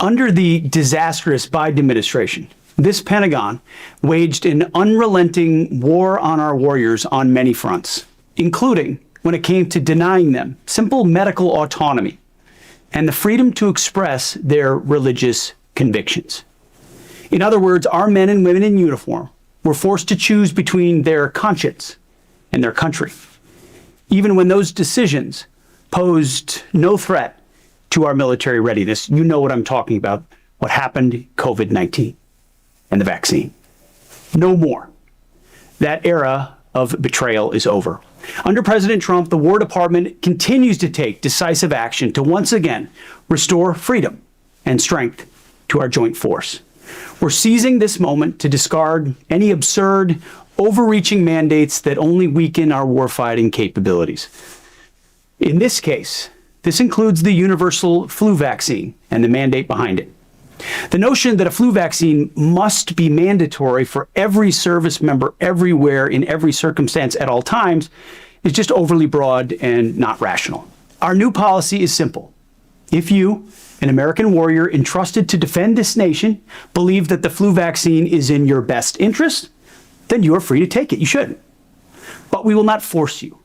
Under the disastrous Biden administration, this Pentagon waged an unrelenting war on our warriors on many fronts, including when it came to denying them simple medical autonomy and the freedom to express their religious convictions. In other words, our men and women in uniform were forced to choose between their conscience and their country, even when those decisions posed no threat to our military readiness. You know what I'm talking about, what happened, COVID-19 and the vaccine. No more. That era of betrayal is over. Under President Trump, the War Department continues to take decisive action to once again restore freedom and strength to our joint force. We're seizing this moment to discard any absurd, overreaching mandates that only weaken our warfighting capabilities. In this case, this includes the universal flu vaccine and the mandate behind it. The notion that a flu vaccine must be mandatory for every service member everywhere in every circumstance at all times is just overly broad and not rational. Our new policy is simple. If you, an American warrior entrusted to defend this nation, believe that the flu vaccine is in your best interest, then you are free to take it. You should. But we will not force you,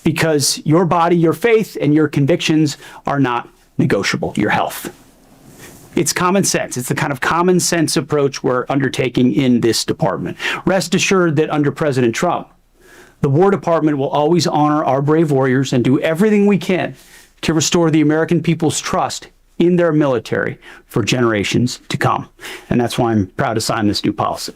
because your body, your faith, and your convictions are not negotiable. Your health. It's common sense. It's the kind of common sense approach we're undertaking in this department. Rest assured that under President Trump, the War Department will always honor our brave warriors and do everything we can to restore the American people's trust in their military for generations to come. And that's why I'm proud to sign this new policy.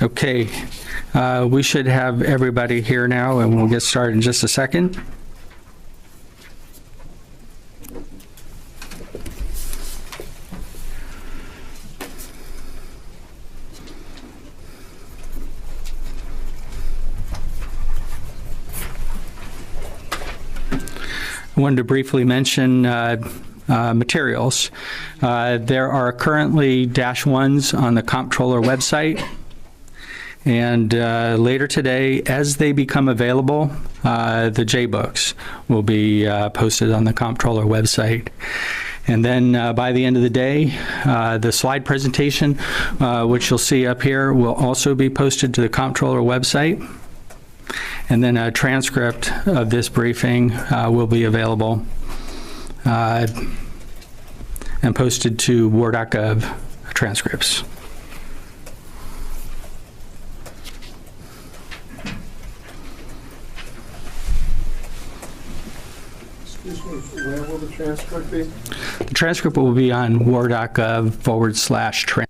Okay, we should have everybody here now, and we'll get started in just a second. I wanted to briefly mention materials. There are currently -1s on the comptroller website. And later today, as they become available, the J-books will be posted on the comptroller website. And then by the end of the day, the slide presentation, which you'll see up here, will also be posted to the comptroller website. And then a transcript of this briefing will be available and posted to war.gov transcripts. Excuse me, where will the transcript be? The transcript will be on war.gov/trans.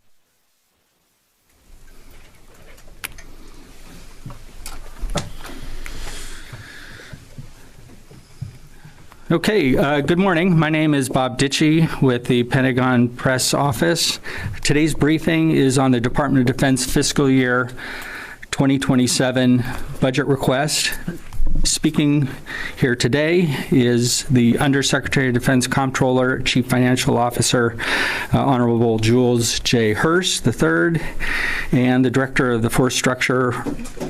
Okay, good morning. My name is Bob Ditchie with the Pentagon Press Office. Today's briefing is on the Department of Defense fiscal year 2027 budget request. Speaking here today is the Undersecretary of Defense Comptroller, Chief Financial Officer, Honorable Jules J. Hurst III, and the Director of the Force Structure,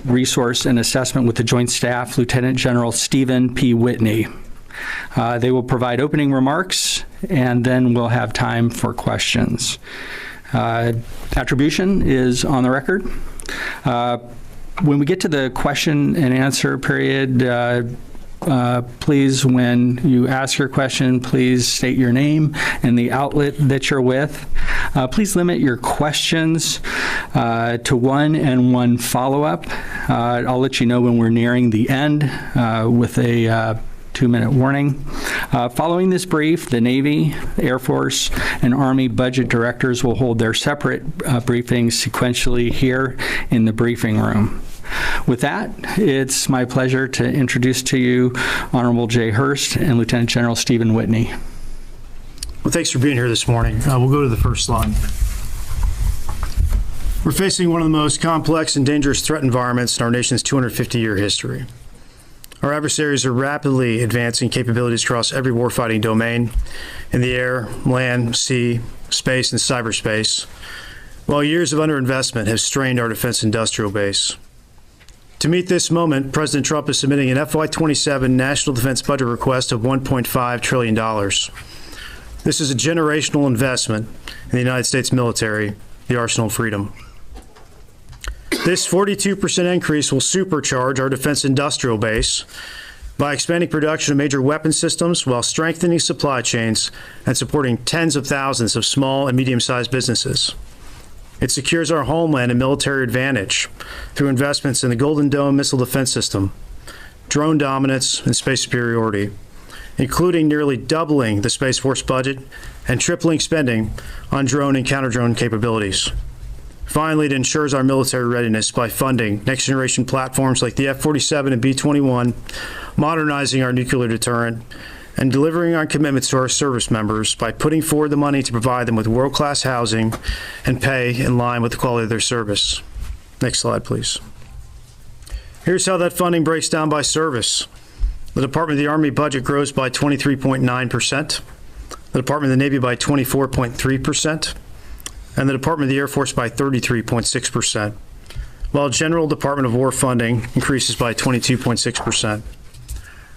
Resource, and Assessment with the Joint Staff, Lieutenant General Stephen P. Whitney. They will provide opening remarks, and then we'll have time for questions. Attribution is on the record. When we get to the question and answer period, please, when you ask your question, please state your name and the outlet that you're with. Please limit your questions to one and one follow-up. I'll let you know when we're nearing the end with a 2-minute warning. Following this brief, the Navy, Air Force, and Army budget directors will hold their separate briefings sequentially here in the briefing room. With that, it's my pleasure to introduce to you Honorable Jay Hurst and Lieutenant General Stephen Whitney. Well, thanks for being here this morning. We'll go to the first slide. We're facing one of the most complex and dangerous threat environments in our nation's 250-year history. Our adversaries are rapidly advancing capabilities across every warfighting domain in the air, land, sea, space, and cyberspace, while years of underinvestment have strained our defense industrial base. To meet this moment, President Trump is submitting an FY27 national defense budget request of $1.5 trillion. This is a generational investment in the United States military, the arsenal of freedom. This 42% increase will supercharge our defense industrial base by expanding production of major weapon systems while strengthening supply chains and supporting tens of thousands of small and medium-sized businesses. It secures our homeland and military advantage through investments in the Golden Dome missile defense system, drone dominance, and space superiority, including nearly doubling the Space Force budget and tripling spending on drone and counter-drone capabilities. Finally, it ensures our military readiness by funding next-generation platforms like the F-47 and B-21, modernizing our nuclear deterrent, and delivering on commitments to our service members by putting forward the money to provide them with world-class housing and pay in line with the quality of their service. Next slide, please. Here's how that funding breaks down by service. The Department of the Army budget grows by 23.9%, the Department of the Navy by 24.3%, and the Department of the Air Force by 33.6%, while General Department of War funding increases by 22.6%.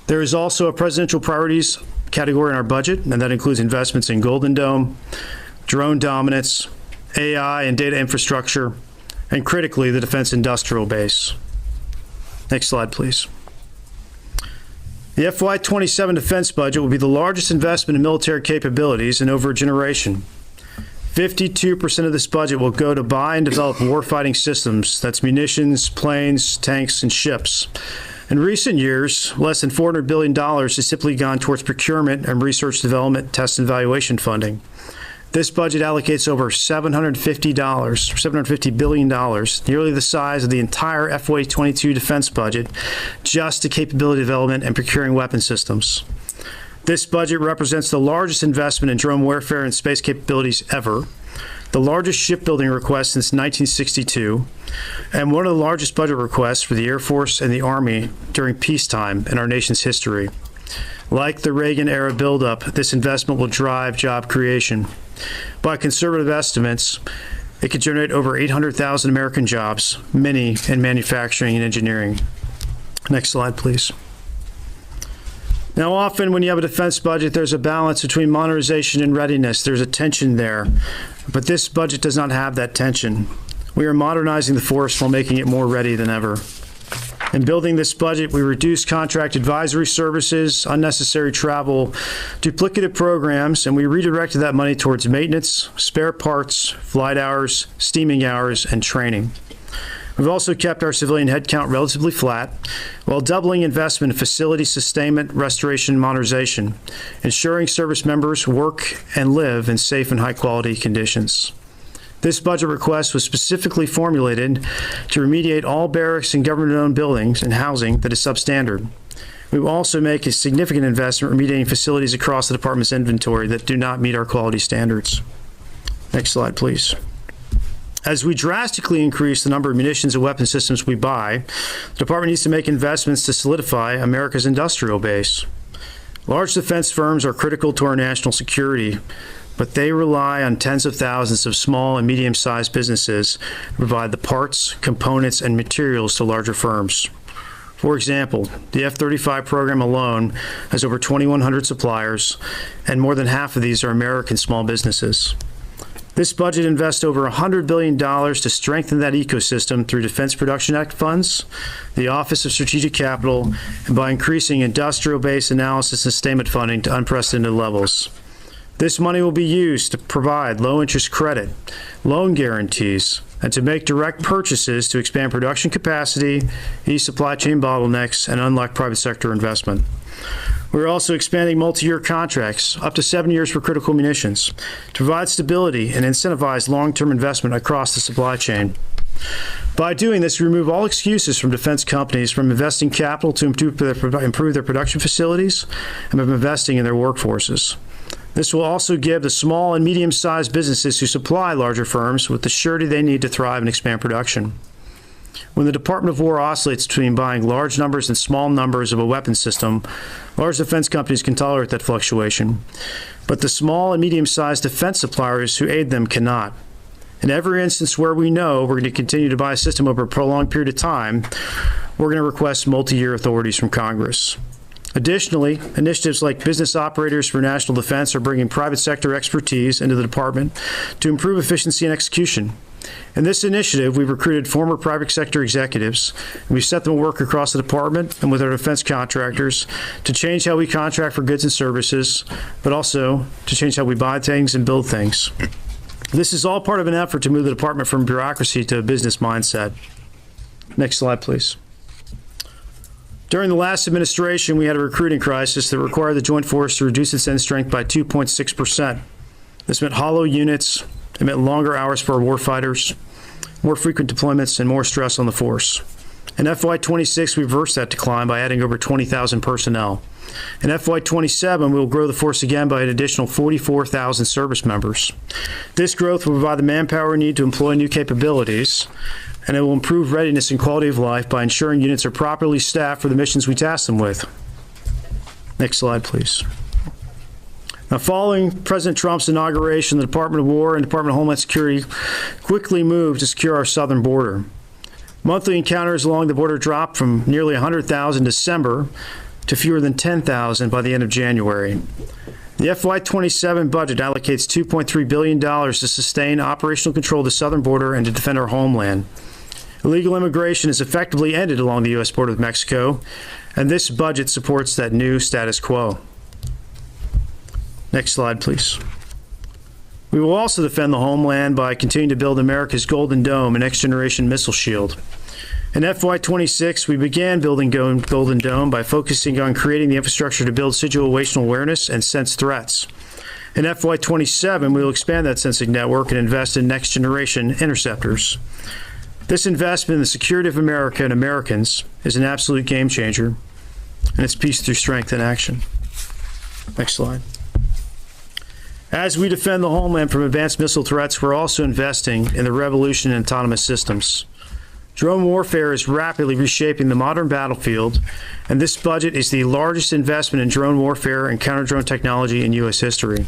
There is also a presidential priorities category in our budget, and that includes investments in Golden Dome, drone dominance, AI and data infrastructure, and critically, the defense industrial base. Next slide, please. The FY27 defense budget will be the largest investment in military capabilities in over a generation. 52% of this budget will go to buy and develop warfighting systems, that's munitions, planes, tanks, and ships, In recent years, less than $400 billion has simply gone towards procurement and research development, test and evaluation funding. This budget allocates over $750 billion, nearly the size of the entire FY22 defense budget, just to capability development and procuring weapon systems. This budget represents the largest investment in drone warfare and space capabilities ever, the largest shipbuilding request since 1962, and one of the largest budget requests for the Air Force and the Army during peacetime in our nation's history. Like the Reagan-era buildup, this investment will drive job creation. By conservative estimates, it could generate over 800,000 American jobs, many in manufacturing and engineering. Next slide, please. Now, often when you have a defense budget, there's a balance between modernization and readiness. There's a tension there. But this budget does not have that tension. We are modernizing the force while making it more ready than ever. In building this budget, we reduced contract advisory services, unnecessary travel, duplicative programs, and we redirected that money towards maintenance, spare parts, flight hours, steaming hours, and training. We've also kept our civilian headcount relatively flat while doubling investment in facility sustainment, restoration, and modernization, ensuring service members work and live in safe and high-quality conditions. This budget request was specifically formulated to remediate all barracks and government-owned buildings and housing that is substandard. We will also make a significant investment remediating facilities across the department's inventory that do not meet our quality standards. Next slide, please. As we drastically increase the number of munitions and weapon systems we buy, the department needs to make investments to solidify America's industrial base. Large defense firms are critical to our national security, but they rely on tens of thousands of small and medium-sized businesses to provide the parts, components, and materials to larger firms. For example, the F-35 program alone has over 2,100 suppliers, and more than half of these are American small businesses. This budget invests over $100 billion to strengthen that ecosystem through Defense Production Act funds, the Office of Strategic Capital, and by increasing industrial base analysis and sustainment funding to unprecedented levels. This money will be used to provide low-interest credit, loan guarantees, and to make direct purchases to expand production capacity, ease supply chain bottlenecks, and unlock private sector investment. We're also expanding multi-year contracts, up to 7 years for critical munitions, to provide stability and incentivize long-term investment across the supply chain. By doing this, we remove all excuses from defense companies from investing capital to improve their production facilities and from investing in their workforces. This will also give the small and medium-sized businesses who supply larger firms with the surety they need to thrive and expand production. When the Department of War oscillates between buying large numbers and small numbers of a weapon system, large defense companies can tolerate that fluctuation. But the small and medium-sized defense suppliers who aid them cannot. In every instance where we know we're going to continue to buy a system over a prolonged period of time, we're going to request multi-year authorities from Congress. Additionally, initiatives like Business Operators for National Defense are bringing private sector expertise into the department to improve efficiency and execution. In this initiative, we've recruited former private sector executives, and we've set them to work across the department and with our defense contractors to change how we contract for goods and services, but also to change how we buy things and build things. This is all part of an effort to move the department from bureaucracy to a business mindset. Next slide, please. During the last administration, we had a recruiting crisis that required the Joint Force to reduce its end strength by 2.6%. This meant hollow units, it meant longer hours for our warfighters, more frequent deployments, and more stress on the force. In FY26, we reversed that decline by adding over 20,000 personnel. In FY27, we will grow the force again by an additional 44,000 service members. This growth will provide the manpower we need to employ new capabilities, and it will improve readiness and quality of life by ensuring units are properly staffed for the missions we task them with. Next slide, please. Now, following President Trump's inauguration, the Department of War and Department of Homeland Security quickly moved to secure our southern border. Monthly encounters along the border dropped from nearly 100,000 in December to fewer than 10,000 by the end of January. The FY27 budget allocates $2.3 billion to sustain operational control of the southern border and to defend our homeland. Illegal immigration is effectively ended along the U.S. border with Mexico, and this budget supports that new status quo. Next slide, please. We will also defend the homeland by continuing to build America's Golden Dome and next-generation missile shield. In FY26, we began building Golden Dome by focusing on creating the infrastructure to build situational awareness and sense threats. In FY27, we will expand that sensing network and invest in next-generation interceptors. This investment in the security of America and Americans is an absolute game changer, and it's peace through strength in action. Next slide. As we defend the homeland from advanced missile threats, we're also investing in the revolution in autonomous systems. Drone warfare is rapidly reshaping the modern battlefield, and this budget is the largest investment in drone warfare and counter-drone technology in U.S. history.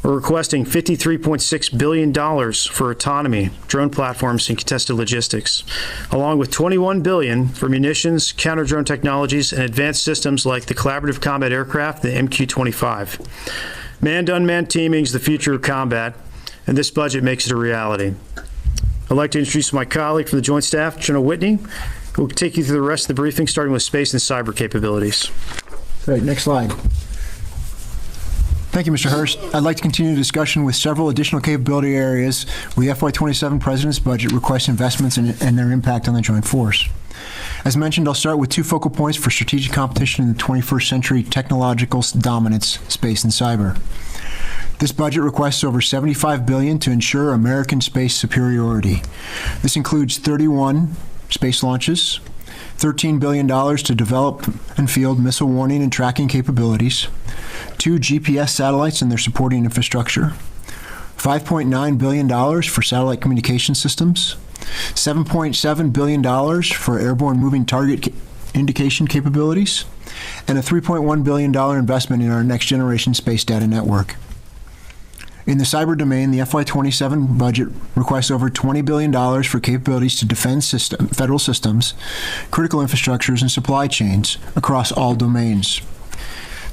We're requesting $53.6 billion for autonomy, drone platforms, and contested logistics, along with $21 billion for munitions, counter-drone technologies, and advanced systems like the Collaborative Combat Aircraft, the MQ-25. Manned-unmanned teaming is the future of combat, and this budget makes it a reality. I'd like to introduce my colleague from the Joint Staff, General Whitney, who will take you through the rest of the briefing, starting with space and cyber capabilities. Great, next slide. Thank you, Mr. Hurst. I'd like to continue the discussion with several additional capability areas where the FY27 President's budget requests investments and their impact on the joint force. As mentioned, I'll start with two focal points for strategic competition in the 21st century technological dominance, space and cyber. This budget requests over $75 billion to ensure American space superiority. This includes 31 space launches, $13 billion to develop and field missile warning and tracking capabilities, 2 GPS satellites and their supporting infrastructure, $5.9 billion for satellite communication systems, $7.7 billion for airborne moving target indication capabilities, and a $3.1 billion investment in our next-generation space data network. In the cyber domain, the FY27 budget requests over $20 billion for capabilities to defend federal systems, critical infrastructures, and supply chains across all domains,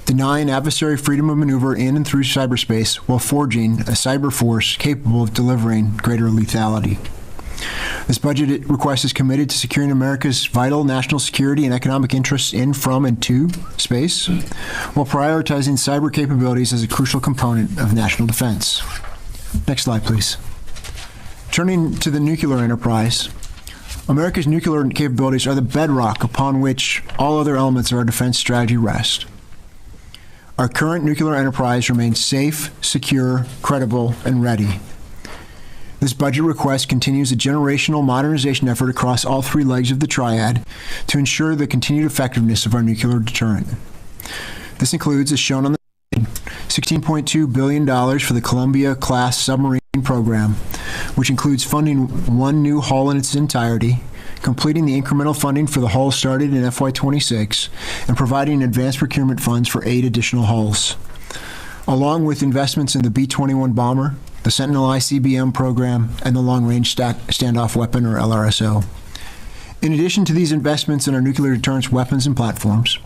denying adversary freedom of maneuver in and through cyberspace while forging a cyber force capable of delivering greater lethality. This budget request is committed to securing America's vital national security and economic interests in, from, and to space, while prioritizing cyber capabilities as a crucial component of national defense. Next slide, please. Turning to the nuclear enterprise, America's nuclear capabilities are the bedrock upon which all other elements of our defense strategy rest. Our current nuclear enterprise remains safe, secure, credible, and ready. This budget request continues a generational modernization effort across all 3 legs of the triad to ensure the continued effectiveness of our nuclear deterrent. This includes, as shown on the slide, $16.2 billion for the Columbia-class submarine program, which includes funding 1 new hull in its entirety, completing the incremental funding for the hull started in FY26, and providing advanced procurement funds for 8 additional hulls, along with investments in the B-21 bomber, the Sentinel ICBM program, and the Long Range Standoff Weapon, or LRSO. In addition to these investments in our nuclear deterrence weapons and platforms,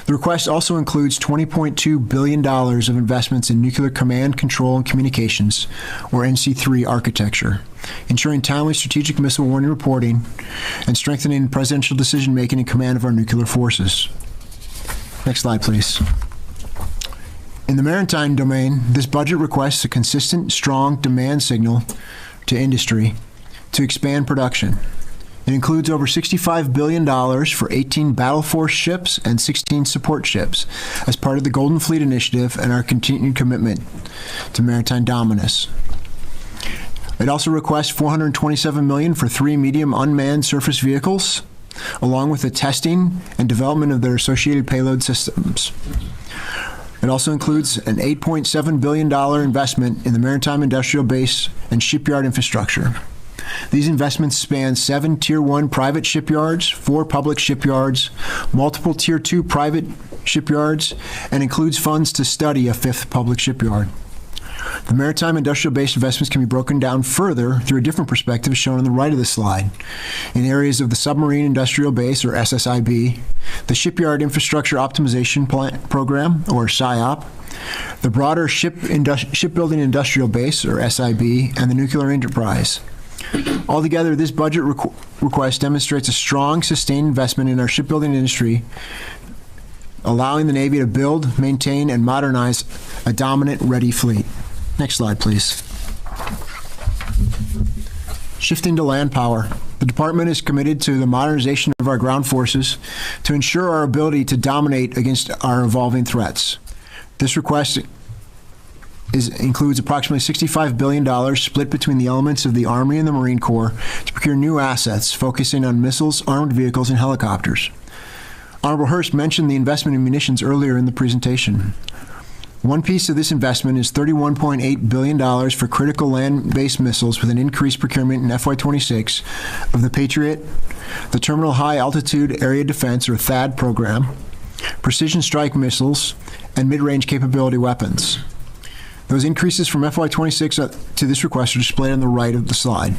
the request also includes $20.2 billion of investments in nuclear command, control, and communications, or NC3 architecture, ensuring timely strategic missile warning reporting and strengthening presidential decision-making and command of our nuclear forces. Next slide, please. In the maritime domain, this budget requests a consistent, strong demand signal to industry to expand production. It includes over $65 billion for 18 battle force ships and 16 support ships as part of the Golden Fleet Initiative and our continued commitment to maritime dominance. It also requests $427 million for 3 medium unmanned surface vehicles, along with the testing and development of their associated payload systems. It also includes an $8.7 billion investment in the maritime industrial base and shipyard infrastructure. These investments span 7 Tier 1 private shipyards, 4 public shipyards, multiple Tier 2 private shipyards, and includes funds to study a 5th public shipyard. The maritime industrial base investments can be broken down further through a different perspective shown on the right of the slide, in areas of the submarine industrial base, or SSIB, the shipyard infrastructure optimization program, or SIOP, the broader shipbuilding industrial base, or SIB, and the nuclear enterprise. Altogether, this budget request demonstrates a strong, sustained investment in our shipbuilding industry, allowing the Navy to build, maintain, and modernize a dominant, ready fleet. Next slide, please. Shifting to land power, the department is committed to the modernization of our ground forces to ensure our ability to dominate against our evolving threats. This request includes approximately $65 billion split between the elements of the Army and the Marine Corps to procure new assets, focusing on missiles, armored vehicles, and helicopters. Honorable Hurst mentioned the investment in munitions earlier in the presentation. One piece of this investment is $31.8 billion for critical land-based missiles with an increased procurement in FY26 of the Patriot, the Terminal High Altitude Area Defense, or THAAD program, precision strike missiles, and mid-range capability weapons. Those increases from FY26 to this request are displayed on the right of the slide.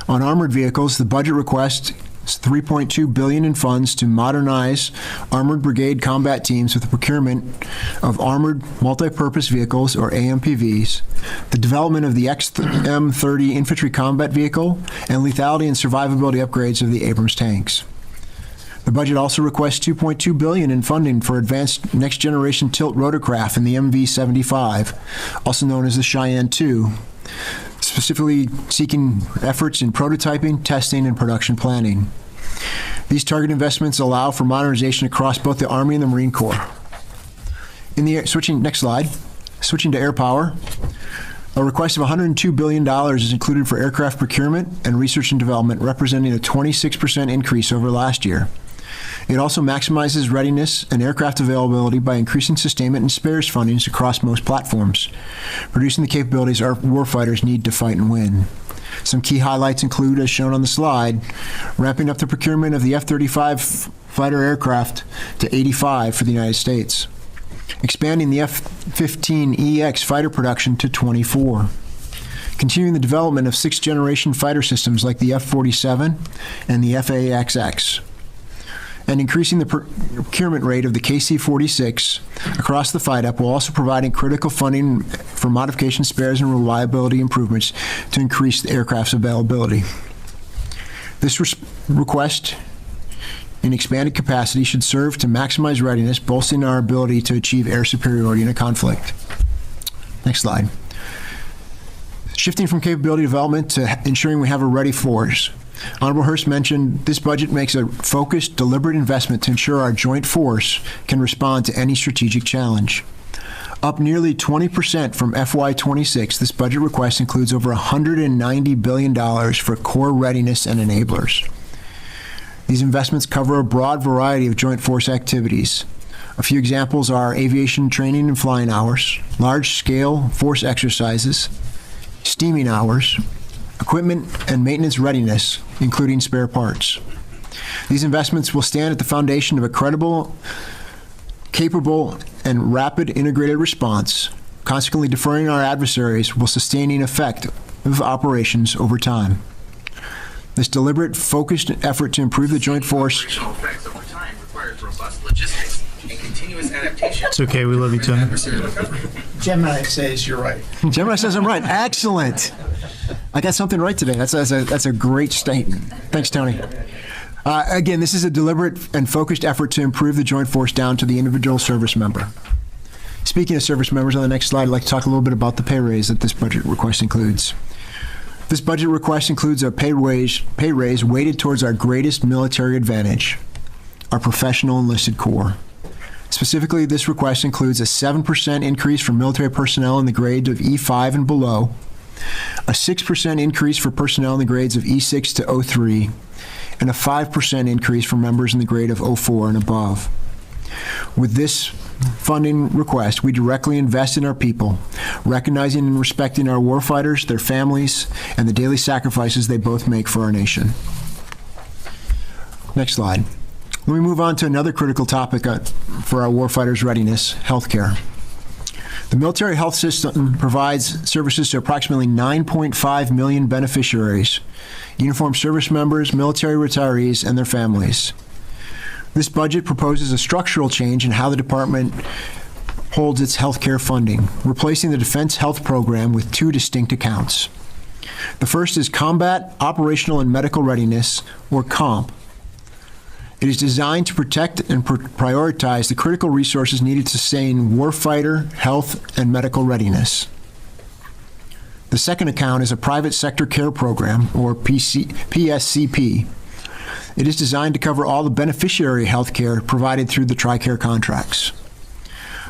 On armored vehicles, the budget request $3.2 billion in funds to modernize armored brigade combat teams with the procurement of armored multi-purpose vehicles, or AMPVs, the development of the XM30 infantry combat vehicle, and lethality and survivability upgrades of the Abrams tanks. The budget also requests $2.2 billion in funding for advanced next-generation tilt rotorcraft in the MV-75, also known as the Cheyenne II, specifically seeking efforts in prototyping, testing, and production planning. These target investments allow for modernization across both the Army and the Marine Corps. Next slide. Switching to air power, a request of $102 billion is included for aircraft procurement and research and development, representing a 26% increase over last year. It also maximizes readiness and aircraft availability by increasing sustainment and spares fundings across most platforms, producing the capabilities our warfighters need to fight and win. Some key highlights include, as shown on the slide, ramping up the procurement of the F-35 fighter aircraft to 85 for the United States, expanding the F-15EX fighter production to 24, continuing the development of sixth-generation fighter systems like the F-47 and the F/A-XX, and increasing the procurement rate of the KC-46 across the FIDEP, while also providing critical funding for modification, spares, and reliability improvements to increase the aircraft's availability. This request in expanded capacity should serve to maximize readiness, bolstering our ability to achieve air superiority in a conflict. Next slide. Shifting from capability development to ensuring we have a ready force. Honorable Hurst mentioned this budget makes a focused, deliberate investment to ensure our joint force can respond to any strategic challenge. Up nearly 20% from FY26, this budget request includes over $190 billion for core readiness and enablers. These investments cover a broad variety of joint force activities. A few examples are aviation training and flying hours, large-scale force exercises, steaming hours, equipment and maintenance readiness, including spare parts. These investments will stand at the foundation of a credible, capable, and rapid integrated response, consequently deferring our adversaries while sustaining effective operations over time. This deliberate, focused effort to improve the joint force. Operational effects over time requires robust logistics and continuous adaptation. It's okay, we love you, Tony. Gemini says you're right. Gemini says I'm right. Excellent. I got something right today. That's a great statement. Thanks, Tony. Again, this is a deliberate and focused effort to improve the joint force down to the individual service member. Speaking of service members, on the next slide, I'd like to talk a little bit about the pay raise that this budget request includes. This budget request includes a pay raise weighted towards our greatest military advantage, our professional enlisted corps. Specifically, this request includes a 7% increase for military personnel in the grades of E5 and below, a 6% increase for personnel in the grades of E6 to O3, and a 5% increase for members in the grade of O4 and above. With this funding request, we directly invest in our people, recognizing and respecting our warfighters, their families, and the daily sacrifices they both make for our nation. Next slide. Let me move on to another critical topic for our warfighters' readiness, healthcare. The military health system provides services to approximately 9.5 million beneficiaries, uniformed service members, military retirees, and their families. This budget proposes a structural change in how the department holds its healthcare funding, replacing the Defense Health Program with two distinct accounts. The first is Combat, Operational, and Medical Readiness, or COMP. It is designed to protect and prioritize the critical resources needed to sustain warfighter health and medical readiness. The second account is a private sector care program, or PSCP. It is designed to cover all the beneficiary health care provided through the TRICARE contracts.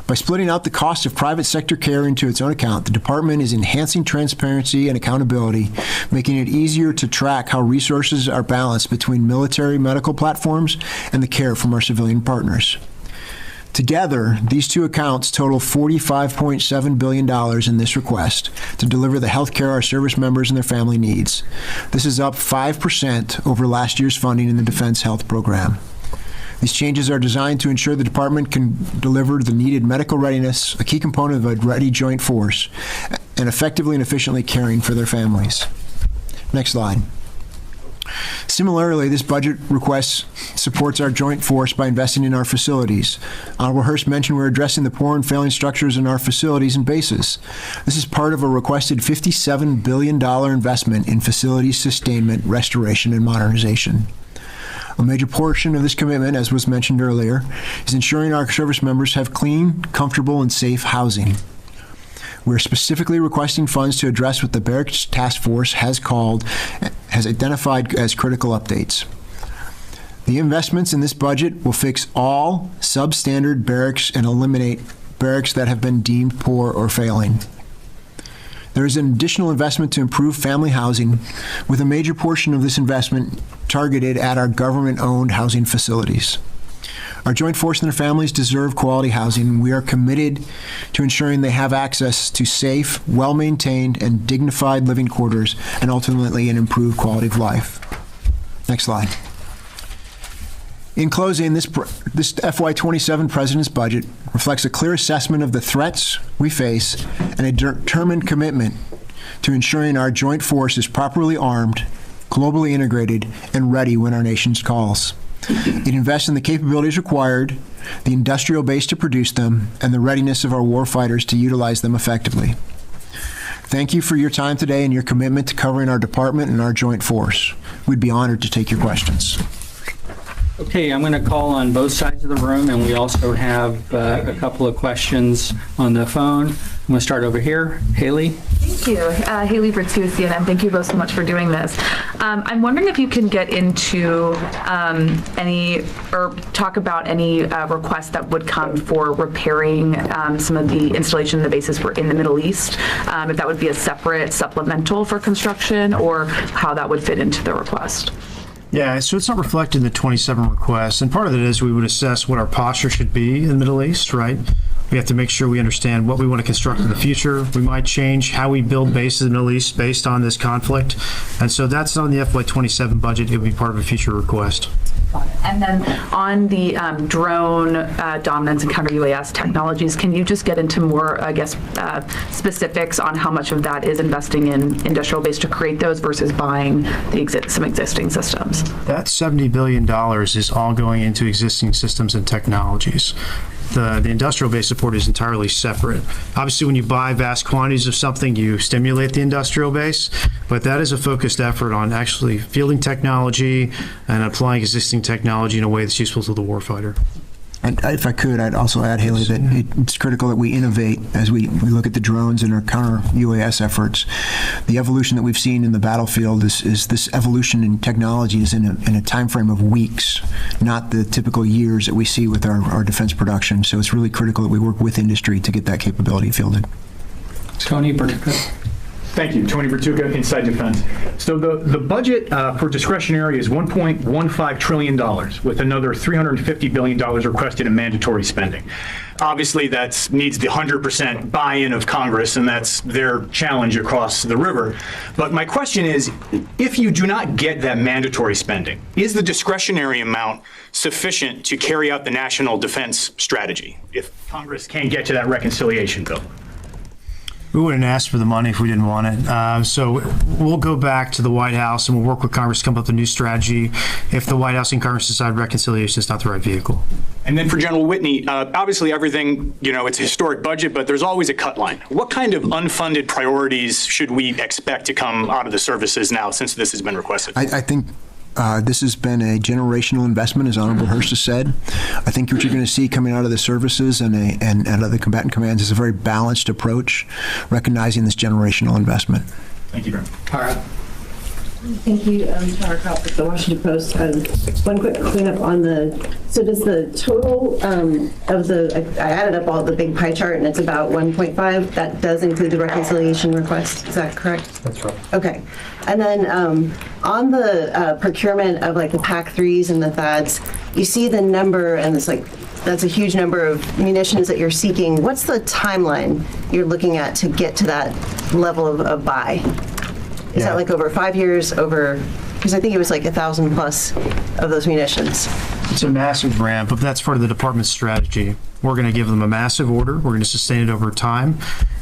By splitting out the cost of private sector care into its own account, the department is enhancing transparency and accountability, making it easier to track how resources are balanced between military medical platforms and the care from our civilian partners. Together, these two accounts total $45.7 billion in this request to deliver the health care our service members and their family needs. This is up 5% over last year's funding in the Defense Health Program. These changes are designed to ensure the department can deliver the needed medical readiness, a key component of a ready joint force, and effectively and efficiently caring for their families. Next slide. Similarly, this budget request supports our joint force by investing in our facilities. Honorable Hurst mentioned we're addressing the poor and failing structures in our facilities and bases. This is part of a requested $57 billion investment in facilities sustainment, restoration, and modernization. A major portion of this commitment, as was mentioned earlier, is ensuring our service members have clean, comfortable, and safe housing. We're specifically requesting funds to address what the Barracks Task Force has identified as critical updates. The investments in this budget will fix all substandard barracks and eliminate barracks that have been deemed poor or failing. There is an additional investment to improve family housing, with a major portion of this investment targeted at our government-owned housing facilities. Our joint force and their families deserve quality housing, and we are committed to ensuring they have access to safe, well-maintained, and dignified living quarters, and ultimately an improved quality of life. Next slide. In closing, this FY27 President's budget reflects a clear assessment of the threats we face and a determined commitment to ensuring our joint force is properly armed, globally integrated, and ready when our nation calls. It invests in the capabilities required, the industrial base to produce them, and the readiness of our warfighters to utilize them effectively. Thank you for your time today and your commitment to covering our department and our joint force. We'd be honored to take your questions. Okay, I'm going to call on both sides of the room, and we also have a couple of questions on the phone. I'm going to start over here. Haley? Thank you. Haley Britsky with CNN. Thank you both so much for doing this. I'm wondering if you can get into talk about any requests that would come for repairing some of the installation of the bases in the Middle East, if that would be a separate supplemental for construction, or how that would fit into the request. Yeah, so it's not reflected in the 27 requests, and part of it is we would assess what our posture should be in the Middle East, right? We have to make sure we understand what we want to construct in the future. We might change how we build bases in the Middle East based on this conflict, and so that's not in the FY27 budget. It would be part of a future request. And then on the drone dominance and counter-UAS technologies, can you just get into more, I guess, specifics on how much of that is investing in industrial base to create those versus buying some existing systems? That $70 billion is all going into existing systems and technologies. The industrial base support is entirely separate. Obviously, when you buy vast quantities of something, you stimulate the industrial base, but that is a focused effort on actually fielding technology and applying existing technology in a way that's useful to the warfighter. And if I could, I'd also add, Haley, that it's critical that we innovate as we look at the drones and our counter-UAS efforts. The evolution that we've seen in the battlefield is this evolution in technology is in a time frame of weeks, not the typical years that we see with our defense production. So it's really critical that we work with industry to get that capability fielded. Tony Bertuca. Thank you. Tony Bertuca, Inside Defense. So the budget for discretionary is $1.15 trillion, with another $350 billion requested in mandatory spending. Obviously, that needs the 100% buy-in of Congress, and that's their challenge across the river. But my question is, if you do not get that mandatory spending, is the discretionary amount sufficient to carry out the national defense strategy if Congress can't get to that reconciliation bill? We wouldn't ask for the money if we didn't want it. So we'll go back to the White House and we'll work with Congress to come up with a new strategy if the White House and Congress decide reconciliation is not the right vehicle. And then for General Whitney, obviously everything, it's a historic budget, but there's always a cut line. What kind of unfunded priorities should we expect to come out of the services now since this has been requested? I think This has been a generational investment, as Honorable Hurst has said. I think what you're going to see coming out of the services and out of the combatant commands is a very balanced approach, recognizing this generational investment. Thank you, Graham. Thank you, Tara Kopp with the Washington Post. One quick cleanup on so does the total of I added up all the big pie chart and it's about 1.5. That does include the reconciliation request. Is that correct? That's right. Okay. And then on the procurement of like the PAC-3s and the THAADs, you see the number and it's like, that's a huge number of munitions that you're seeking. What's the timeline you're looking at to get to that level of buy? Is that like over 5 years, because I think it was like 1,000 plus of those munitions. It's a massive ramp, but that's part of the department's strategy. We're going to give them a massive order. We're going to sustain it over time.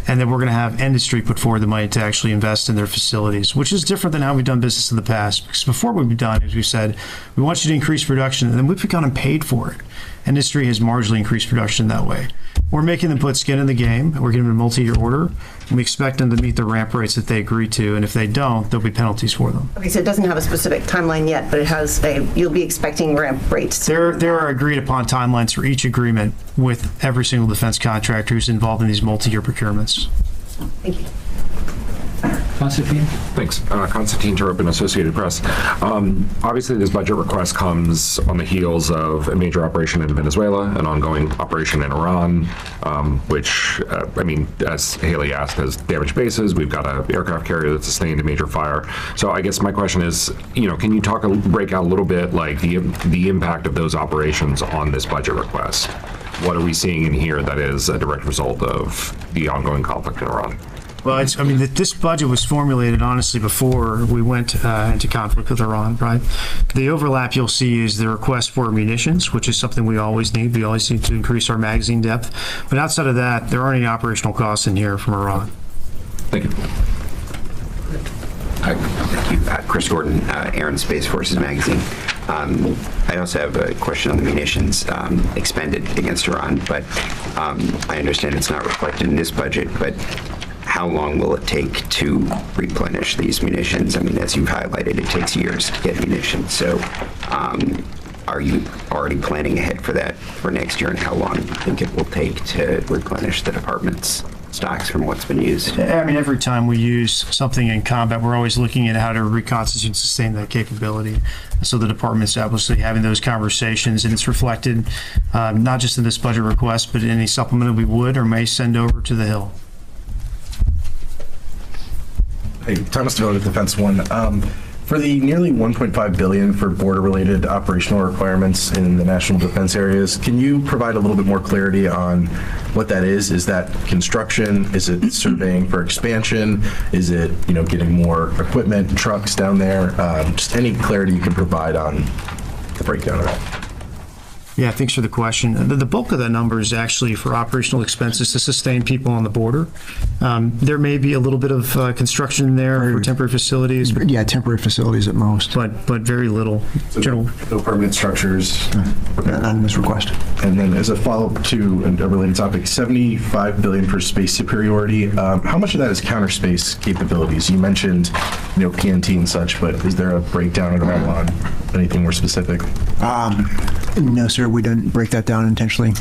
And then we're going to have industry put forward the money to actually invest in their facilities, which is different than how we've done business in the past. Because before what we've done is we said, we want you to increase production, and then we've gone and paid for it. Industry has marginally increased production that way. We're making them put skin in the game. We're giving them a multi-year order. And we expect them to meet the ramp rates that they agree to. And if they don't, there'll be penalties for them. Okay, so it doesn't have a specific timeline yet, but it has you'll be expecting ramp rates. There are agreed upon timelines for each agreement with every single defense contractor who's involved in these multi-year procurements. Thank you. Constantine? Thanks. Constantine Turpin, Associated Press. Obviously, this budget request comes on the heels of a major operation in Venezuela, an ongoing operation in Iran, which, as Haley asked, has damaged bases. We've got an aircraft carrier that sustained a major fire. So I guess my question is, can you break out a little bit like the impact of those operations on this budget request? What are we seeing in here that is a direct result of the ongoing conflict in Iran? Well, this budget was formulated, honestly, before we went into conflict with Iran, right? The overlap you'll see is the request for munitions, which is something we always need. We always need to increase our magazine depth. But outside of that, there aren't any operational costs in here from Iran. Thank you. Thank you. Chris Gordon, Air and Space Forces Magazine. I also have a question on the munitions expended against Iran, but I understand it's not reflected in this budget, but how long will it take to replenish these munitions? I mean, as you've highlighted, it takes years to get munitions. So are you already planning ahead for that for next year, and how long do you think it will take to replenish the department's stocks from what's been used? I mean, every time we use something in combat, we're always looking at how to reconstitute and sustain that capability. So the department's obviously having those conversations, and it's reflected not just in this budget request, but in any supplemental we would or may send over to the Hill. Hey, Thomas DeVoe, Defense One. For the nearly $1.5 billion for border-related operational requirements in the national defense areas, can you provide a little bit more clarity on what that is? Is that construction? Is it surveying for expansion? Is it, getting more equipment, trucks down there? Just any clarity you can provide on the breakdown of that. Yeah, thanks for the question. The bulk of that number is actually for operational expenses to sustain people on the border. There may be a little bit of construction there for temporary facilities. Yeah, temporary facilities at most. But very little. So no permanent structures? Okay. Not in this request. And then as a follow-up to a related topic, $75 billion for space superiority. How much of that is counter space capabilities? You mentioned, PNT and such, but is there a breakdown at all on anything more specific? No, sir, we didn't break that down intentionally.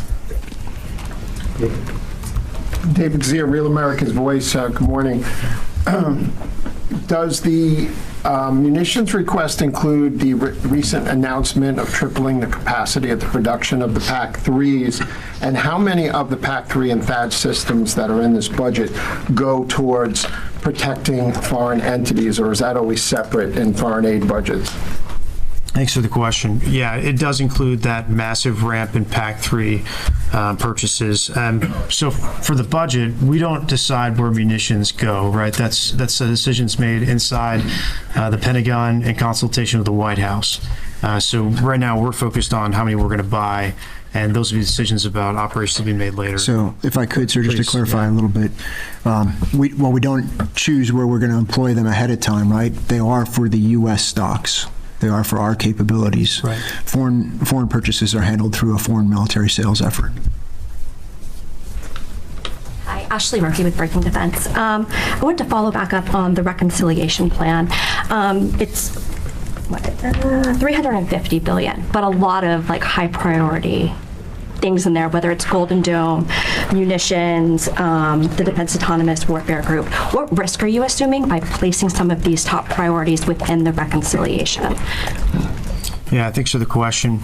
David Zia, Real America's Voice. Good morning. Does the munitions request include the recent announcement of tripling the capacity of the production of the PAC-3s? And how many of the PAC-3 and THAAD systems that are in this budget go towards protecting foreign entities, or is that always separate in foreign aid budgets? Thanks for the question. Yeah, it does include that massive ramp in PAC-3 purchases. So for the budget, we don't decide where munitions go, right? That's the decisions made inside the Pentagon in consultation with the White House. So right now we're focused on how many we're going to buy, and those will be decisions about operations to be made later. So if I could, sir, just to clarify a little bit, we don't choose where we're going to employ them ahead of time, right? They are for the U.S. stocks. They are for our capabilities. Right. Foreign purchases are handled through a foreign military sales effort. Hi, Ashley Murphy with Breaking Defense. I want to follow back up on the reconciliation plan. It's $350 billion, but a lot of like high priority things in there, whether it's Golden Dome, munitions, the Defense Autonomous Warfare Group. What risk are you assuming by placing some of these top priorities within the reconciliation? Yeah, thanks for the question.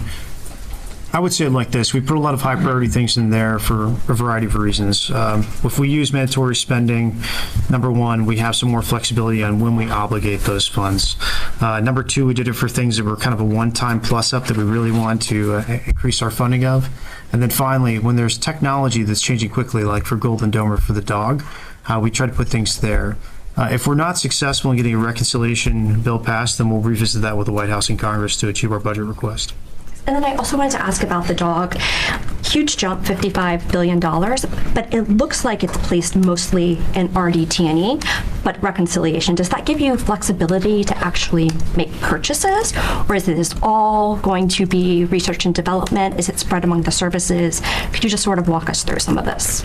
I would say it like this. We put a lot of high priority things in there for a variety of reasons. If we use mandatory spending, number one, we have some more flexibility on when we obligate those funds. Number two, we did it for things that were kind of a one-time plus up that we really want to increase our funding of. And then finally, when there's technology that's changing quickly, like for Golden Dome or for the dog, we try to put things there. If we're not successful in getting a reconciliation bill passed, then we'll revisit that with the White House and Congress to achieve our budget request. And then I also wanted to ask about the dog. Huge jump, $55 billion, but it looks like it's placed mostly in RDT&E, but reconciliation. Does that give you flexibility to actually make purchases? Or is this all going to be research and development? Is it spread among the services? Could you just sort of walk us through some of this?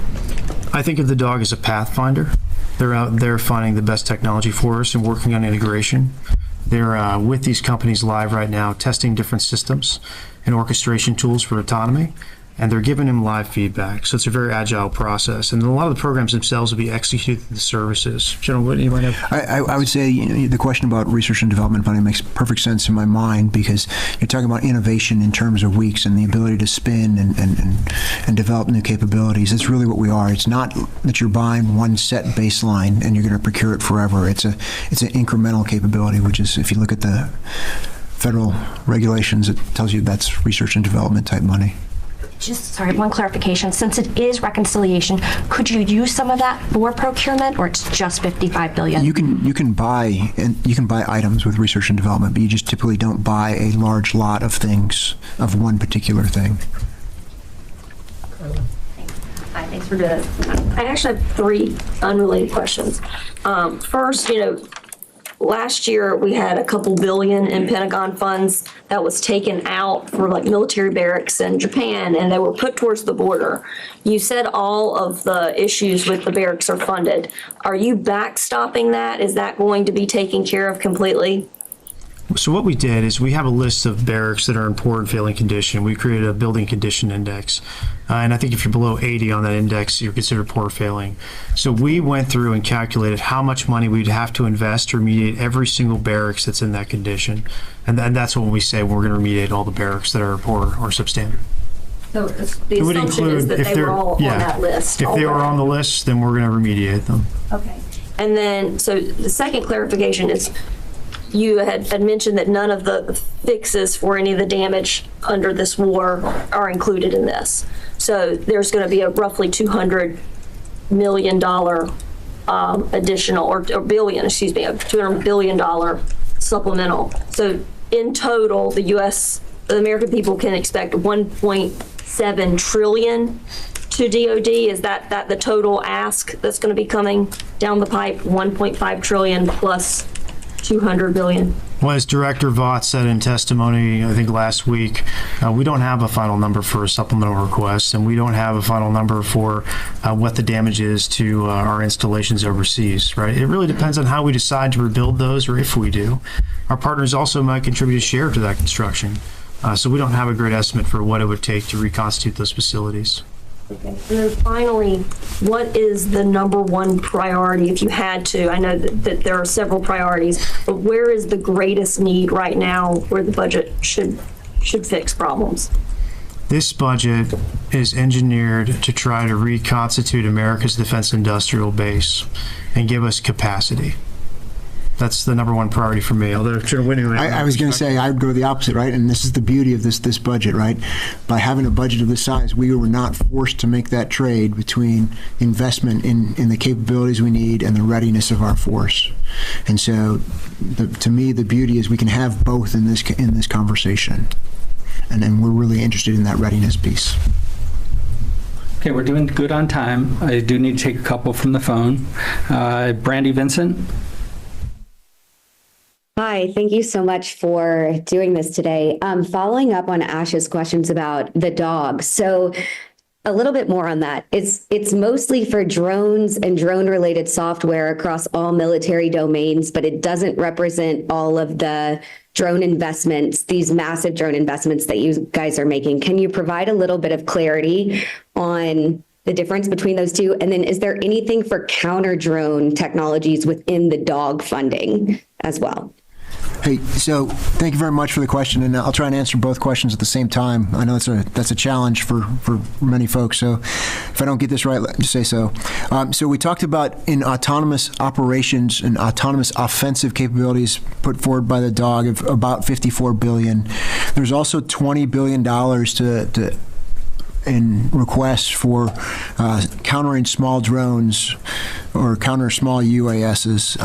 I think of the dog as a pathfinder. They're out there finding the best technology for us and working on integration. They're with these companies live right now, testing different systems and orchestration tools for autonomy, and they're giving them live feedback. So it's a very agile process. And a lot of the programs themselves will be executed through the services. General Whitney, you might have... I would say the question about research and development funding makes perfect sense in my mind, because you're talking about innovation in terms of weeks and the ability to spin and develop new capabilities. That's really what we are. It's not that you're buying one set baseline and you're going to procure it forever. It's an incremental capability, which is, if you look at the federal regulations, it tells you that's research and development type money. Just, sorry, one clarification. Since it is reconciliation, could you use some of that for procurement, or it's just $55 billion? You can buy items with research and development, but you just typically don't buy a large lot of things of one particular thing. Hi, thanks for doing this. I actually have 3 unrelated questions. First, last year we had a couple billion in Pentagon funds that was taken out for like military barracks in Japan, and they were put towards the border. You said all of the issues with the barracks are funded. Are you backstopping that? Is that going to be taken care of completely? So what we did is we have a list of barracks that are in poor and failing condition. We created a building condition index. And I think if you're below 80 on that index, you're considered poor or failing. So we went through and calculated how much money we'd have to invest to remediate every single barracks that's in that condition. And that's what we say we're going to remediate all the barracks that are poor or substandard. So the assumption is that they were all on that list. If they were on the list, then we're going to remediate them. Okay. And then, so the second clarification is, you had mentioned that none of the fixes for any of the damage under this war are included in this. So there's going to be a roughly $200 million additional, or billion, excuse me, a $200 billion supplemental. So in total, the American people can expect 1.7 trillion to DOD. Is that the total ask that's going to be coming down the pipe? 1.5 trillion plus 200 billion. Well, as Director Vaught said in testimony, I think last week, we don't have a final number for a supplemental request, and we don't have a final number for what the damage is to our installations overseas, right? It really depends on how we decide to rebuild those, or if we do. Our partners also might contribute a share to that construction. So we don't have a great estimate for what it would take to reconstitute those facilities. Okay. And then finally, what is the number one priority if you had to? I know that there are several priorities, but where is the greatest need right now where the budget should fix problems? This budget is engineered to try to reconstitute America's defense industrial base and give us capacity. That's the number one priority for me. Although I was going to say I would go the opposite, right? And this is the beauty of this budget, right? By having a budget of this size, we were not forced to make that trade between investment in the capabilities we need and the readiness of our force. And so, to me, the beauty is we can have both in this conversation, and we're really interested in that readiness piece. Okay, we're doing good on time. I do need to take a couple from the phone. Brandy Vincent. Hi, thank you so much for doing this today. Following up on Ash's questions about the dog. So a little bit more on that. It's mostly for drones and drone-related software across all military domains, but it doesn't represent all of the drone investments, these massive drone investments that you guys are making. Can you provide a little bit of clarity on the difference between those two? And then is there anything for counter drone technologies within the DOG funding as well? Hey, so thank you very much for the question, and I'll try and answer both questions at the same time. I know that's a challenge for many folks, so if I don't get this right, just say so. So we talked about in autonomous operations and autonomous offensive capabilities put forward by the DOG of about $54 billion. There's also $20 billion in requests for countering small drones or counter small UASs.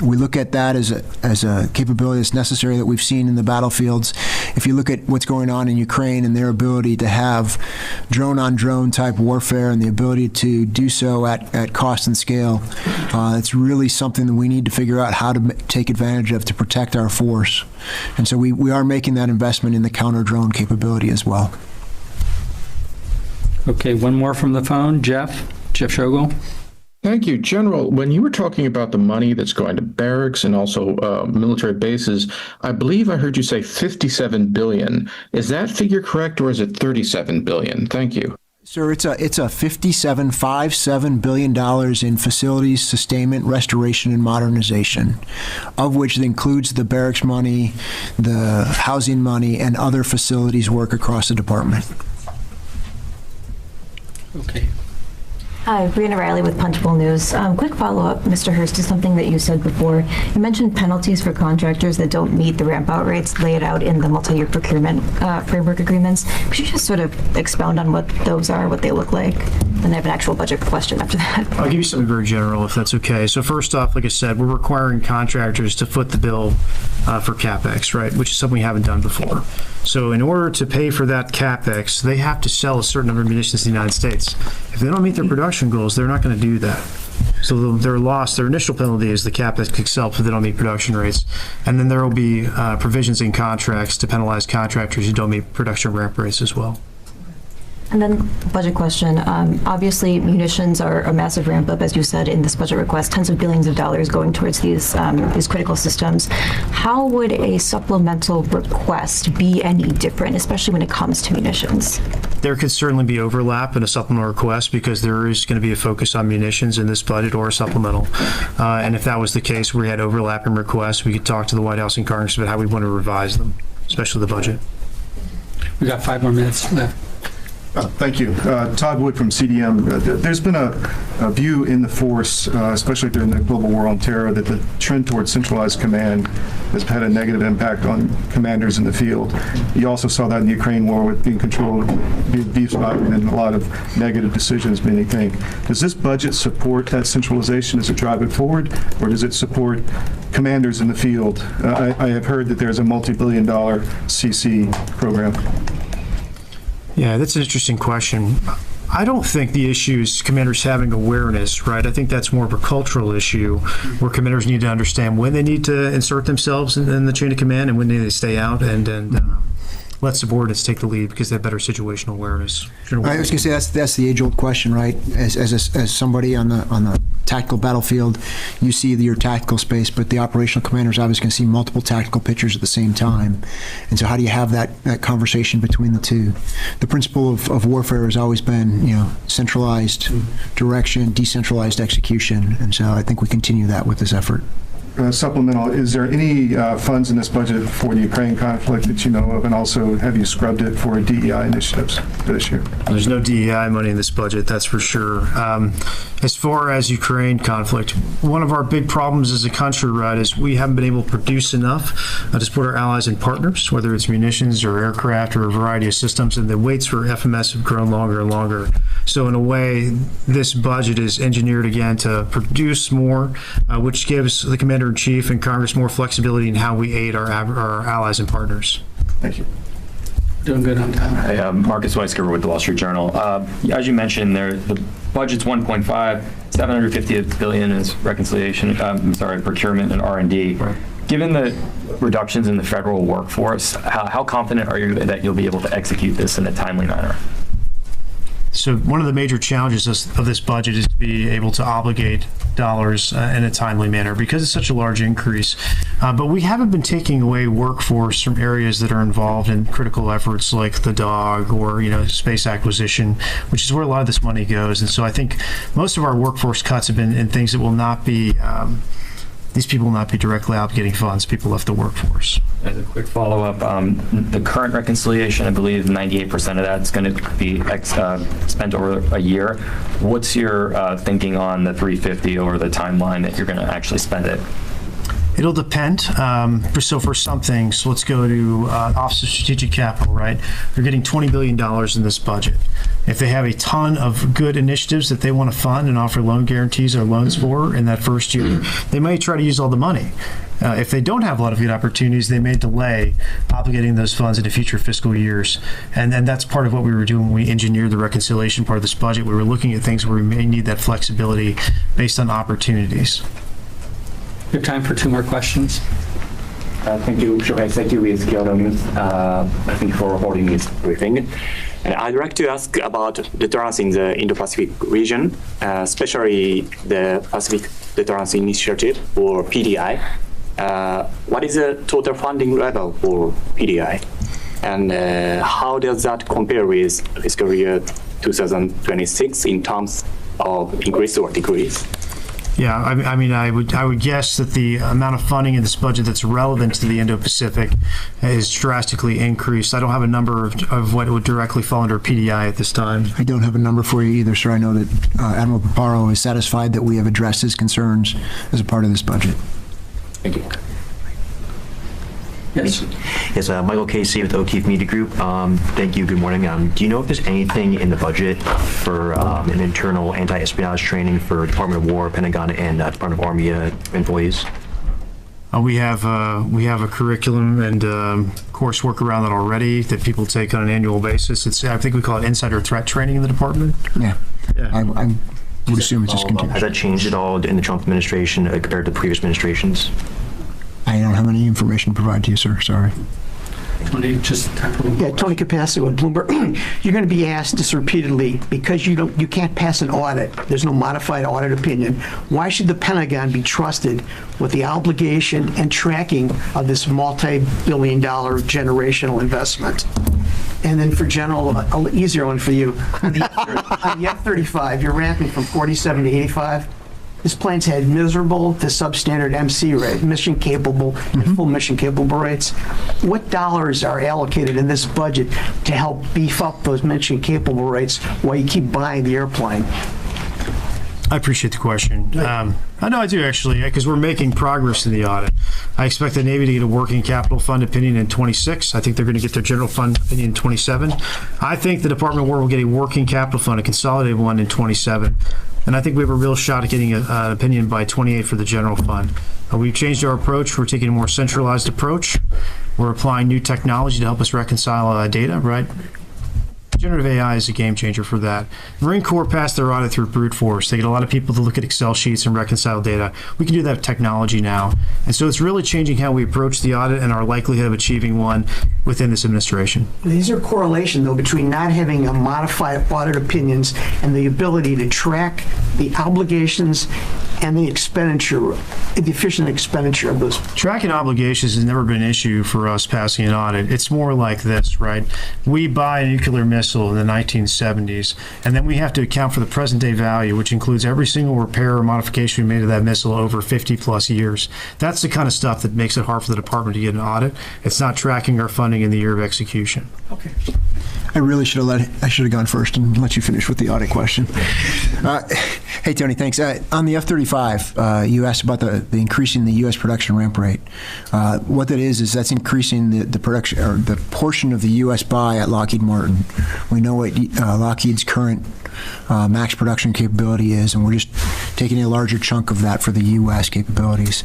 We look at that as a capability that's necessary that we've seen in the battlefields. If you look at what's going on in Ukraine and their ability to have drone-on-drone type warfare and the ability to do so at cost and scale, it's really something that we need to figure out how to take advantage of to protect our force. And so we are making that investment in the counter-drone capability as well. Okay, one more from the phone. Jeff Shogel. Thank you. General, when you were talking about the money that's going to barracks and also military bases, I believe I heard you say $57 billion. Is that figure correct, or is it $37 billion? Thank you. Sir, it's a $57 billion in facilities, sustainment, restoration, and modernization, of which it includes the barracks money, the housing money, and other facilities work across the department. Okay. Hi, Brianna Riley with Punchbowl News. Quick follow-up, Mr. Hurst, to something that you said before. You mentioned penalties for contractors that don't meet the ramp-out rates laid out in the multi-year procurement framework agreements. Could you just sort of expound on what those are, what they look like? Then I have an actual budget question after that. I'll give you something very general, if that's okay. So first off, like I said, we're requiring contractors to foot the bill for CapEx, right, which is something we haven't done before. So in order to pay for that CapEx, they have to sell a certain number of munitions to the United States. If they don't meet their production goals, they're not going to do that. So their initial penalty is the CapEx itself if they don't meet production rates. And then there will be provisions in contracts to penalize contractors who don't meet production ramp rates as well. And then budget question. Obviously, munitions are a massive ramp up, as you said, in this budget request, tens of billions of dollars going towards these critical systems. How would a supplemental request be any different, especially when it comes to munitions? There could certainly be overlap in a supplemental request because there is going to be a focus on munitions in this budget or a supplemental. And if that was the case, we had overlapping requests, we could talk to the White House and Congress about how we want to revise them, especially the budget. We got 5 more minutes left. Thank you. Todd Wood from CDM. There's been a view in the force, especially during the global war on terror, that the trend towards centralized command has had a negative impact on commanders in the field. You also saw that in the Ukraine war with being controlled, being spotted, and a lot of negative decisions being taken. Does this budget support that centralization? Does it drive it forward, or does it support commanders in the field? I have heard that there's a multi-billion-dollar CC program. Yeah, that's an interesting question. I don't think the issue is commanders having awareness, right? I think that's more of a cultural issue where commanders need to understand when they need to insert themselves in the chain of command and when they need to stay out and let subordinates take the lead because they have better situational awareness. I was going to say that's the age-old question, right? As somebody on the tactical battlefield, you see your tactical space, but the operational commander is obviously going to see multiple tactical pictures at the same time. And so how do you have that conversation between the two? The principle of warfare has always been, centralized direction, decentralized execution. And so I think we continue that with this effort. Supplemental, is there any funds in this budget for the Ukraine conflict that you know of, and also have you scrubbed it for DEI initiatives for this year? There's no DEI money in this budget, that's for sure. As far as Ukraine conflict, one of our big problems as a country, right, is we haven't been able to produce enough to support our allies and partners, whether it's munitions or aircraft or a variety of systems, and the waits for FMS have grown longer and longer. So in a way, this budget is engineered again to produce more, which gives the Commander-in-Chief and Congress more flexibility in how we aid our allies and partners. Thank you. Doing good on time. Hey, Marcus Weisgerber with the Wall Street Journal. As you mentioned, the budget's 1.5, 750 billion is procurement and R&D. Right. Given the reductions in the federal workforce, how confident are you that you'll be able to execute this in a timely manner? So one of the major challenges of this budget is to be able to obligate dollars in a timely manner because it's such a large increase. But we haven't been taking away workforce from areas that are involved in critical efforts like the DOG or space acquisition, which is where a lot of this money goes. And so I think most of our workforce cuts have been in things that will not be these people will not be directly obligating funds. People left the workforce. As a quick follow-up, the current reconciliation, I believe 98% of that's going to be spent over a year. What's your thinking on the 350 over the timeline that you're going to actually spend it? It'll depend. So for some things, let's go to Office of Strategic Capital, right? They're getting $20 billion in this budget. If they have a ton of good initiatives that they want to fund and offer loan guarantees or loans for in that first year, they may try to use all the money. If they don't have a lot of good opportunities, they may delay obligating those funds into future fiscal years. And then that's part of what we were doing when we engineered the reconciliation part of this budget. We were looking at things where we may need that flexibility based on opportunities. We have time for 2 more questions. Thank you, Chief Executive with Kyoto News. Thank you for holding this briefing. And I'd like to ask about deterrence in the Indo-Pacific region, especially the Pacific Deterrence Initiative, or PDI. What is the total funding level for PDI? And how does that compare with fiscal year 2026 in terms of increase or decrease? Yeah, I mean, I would guess that the amount of funding in this budget that's relevant to the Indo-Pacific is drastically increased. I don't have a number of what would directly fall under PDI at this time. I don't have a number for you either, sir. I know that Admiral Paparo is satisfied that we have addressed his concerns as a part of this budget. Thank you. Yes. Yes, Michael Casey with O'Keefe Media Group. Thank you. Good morning. Do you know if there's anything in the budget for an internal anti-espionage training for Department of War, Pentagon, and Department of Army employees? We have a curriculum and coursework around that already that people take on an annual basis. I think we call it insider threat training in the department. Yeah. I would assume it's just continuous. Has that changed at all in the Trump administration compared to previous administrations? I don't have any information to provide to you, sir. Sorry. Tony Capacity with Bloomberg. You're going to be asked this repeatedly because you can't pass an audit. There's no modified audit opinion. Why should the Pentagon be trusted with the obligation and tracking of this multi-billion-dollar generational investment? And then for General, an easier one for you. On the F-35, you're ramping from 47 to 85. This plane's had miserable to substandard MC rate, mission capable, and full mission capable rates. What dollars are allocated in this budget to help beef up those mission capable rates while you keep buying the airplane? I appreciate the question. I know I do actually, because we're making progress in the audit. I expect the Navy to get a working capital fund opinion in 26. I think they're going to get their general fund opinion in 27. I think the Department of War will get a working capital fund, a consolidated one, in 27. And I think we have a real shot at getting an opinion by 28 for the general fund. We've changed our approach. We're taking a more centralized approach. We're applying new technology to help us reconcile data, right? Generative AI is a game changer for that. Marine Corps passed their audit through brute force. They get a lot of people to look at Excel sheets and reconcile data. We can do that with technology now. And so it's really changing how we approach the audit and our likelihood of achieving one within this administration. Is there a correlation, though, between not having a modified audit opinions and the ability to track the obligations and the expenditure, the efficient expenditure of those? Tracking obligations has never been an issue for us passing an audit. It's more like this, right? We buy a nuclear missile in the 1970s, and then we have to account for the present day value, which includes every single repair or modification we made to that missile over 50 plus years. That's the kind of stuff that makes it hard for the department to get an audit. It's not tracking our funding in the year of execution. Okay. I really should have gone first and let you finish with the audit question. Hey, Tony, thanks. On the F-35, you asked about the increasing the U.S. production ramp rate. What that is that's increasing the production, or the portion of the U.S. buy at Lockheed Martin. We know what Lockheed's current max production capability is, and we're just taking a larger chunk of that for the U.S. capabilities.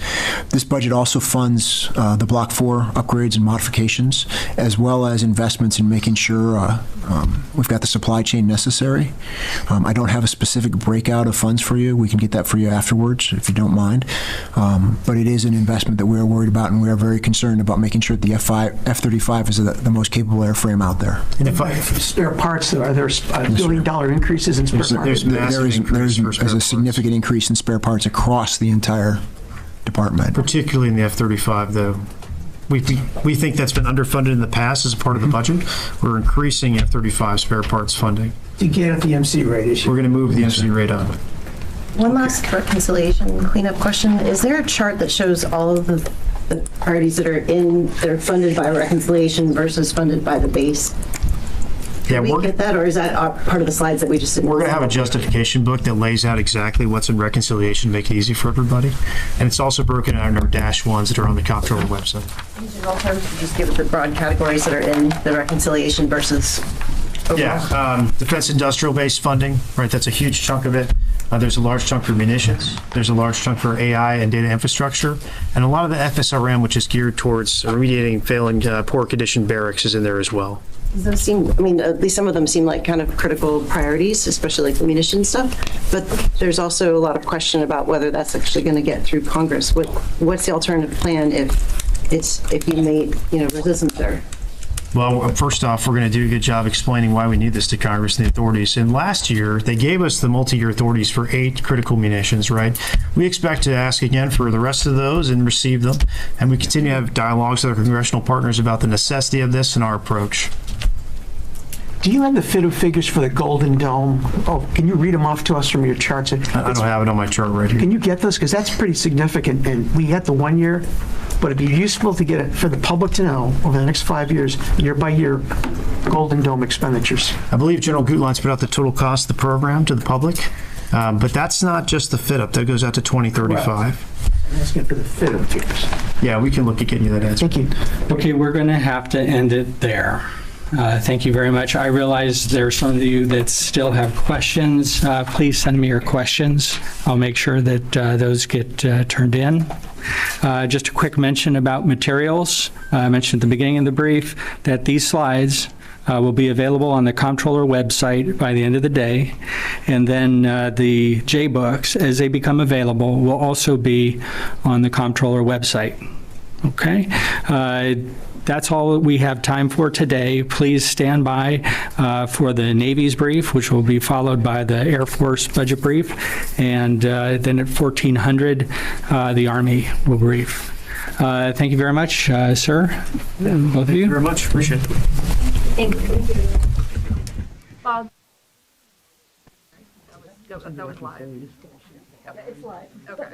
This budget also funds the Block 4 upgrades and modifications, as well as investments in making sure we've got the supply chain necessary. I don't have a specific breakout of funds for you. We can get that for you afterwards, if you don't mind. But it is an investment that we are worried about, and we are very concerned about making sure that the F-35 is the most capable airframe out there. And if spare parts, are there $1 billion increases in spare parts? There's a significant increase in spare parts across the entire department. Particularly in the F-35, though. We think that's been underfunded in the past as a part of the budget. We're increasing F-35 spare parts funding. To get at the MC rate issue. We're going to move the MC rate up. One last reconciliation cleanup question. Is there a chart that shows all of the priorities that are funded by reconciliation versus funded by the base? Yeah, Can we get that, or is that part of the slides that we just didn't? We're going to have a justification book that lays out exactly what's in reconciliation, make it easy for everybody. And it's also broken out in our -1s that are on the comptroller website. In general terms, just give it the broad categories that are in the reconciliation versus overall. Yeah, defense industrial base funding, right? That's a huge chunk of it. There's a large chunk for munitions. There's a large chunk for AI and data infrastructure. And a lot of the FSRM, which is geared towards remediating failing poor condition barracks, is in there as well. Those seem, I mean, at least some of them seem like kind of critical priorities, especially like the munitions stuff. But there's also a lot of question about whether that's actually going to get through Congress. What's the alternative plan if you made, resistance there? Well, first off, we're going to do a good job explaining why we need this to Congress and the authorities. And last year, they gave us the multi-year authorities for 8 critical munitions, right? We expect to ask again for the rest of those and receive them. And we continue to have dialogues with our congressional partners about the necessity of this and our approach. Do you have the FIDO figures for the Golden Dome? Oh, can you read them off to us from your charts? I don't have it on my chart right here. Can you get those? Because that's pretty significant. And we had the 1 year, but it'd be useful to get it for the public to know over the next 5 years, year by year, Golden Dome expenditures. I believe General Gutland's put out the total cost of the program to the public, but that's not just the fit up. That goes out to 2035. I'm asking for the FIDO figures. Yeah, we can look at getting you that answer. Thank you. Okay, we're going to have to end it there. Thank you very much. I realize there are some of you that still have questions. Please send me your questions. I'll make sure that those get turned in. Just a quick mention about materials. I mentioned at the beginning of the brief that these slides will be available on the comptroller website by the end of the day. And then the J-books, as they become available, will also be on the comptroller website. Okay? That's all that we have time for today. Please stand by for the Navy's brief, which will be followed by the Air Force budget brief. And then at 1400, the Army will brief. Thank you very much, sir. Both of you. Thank you very much. Appreciate it. Thank you. Bob. That was live. It's live. Okay.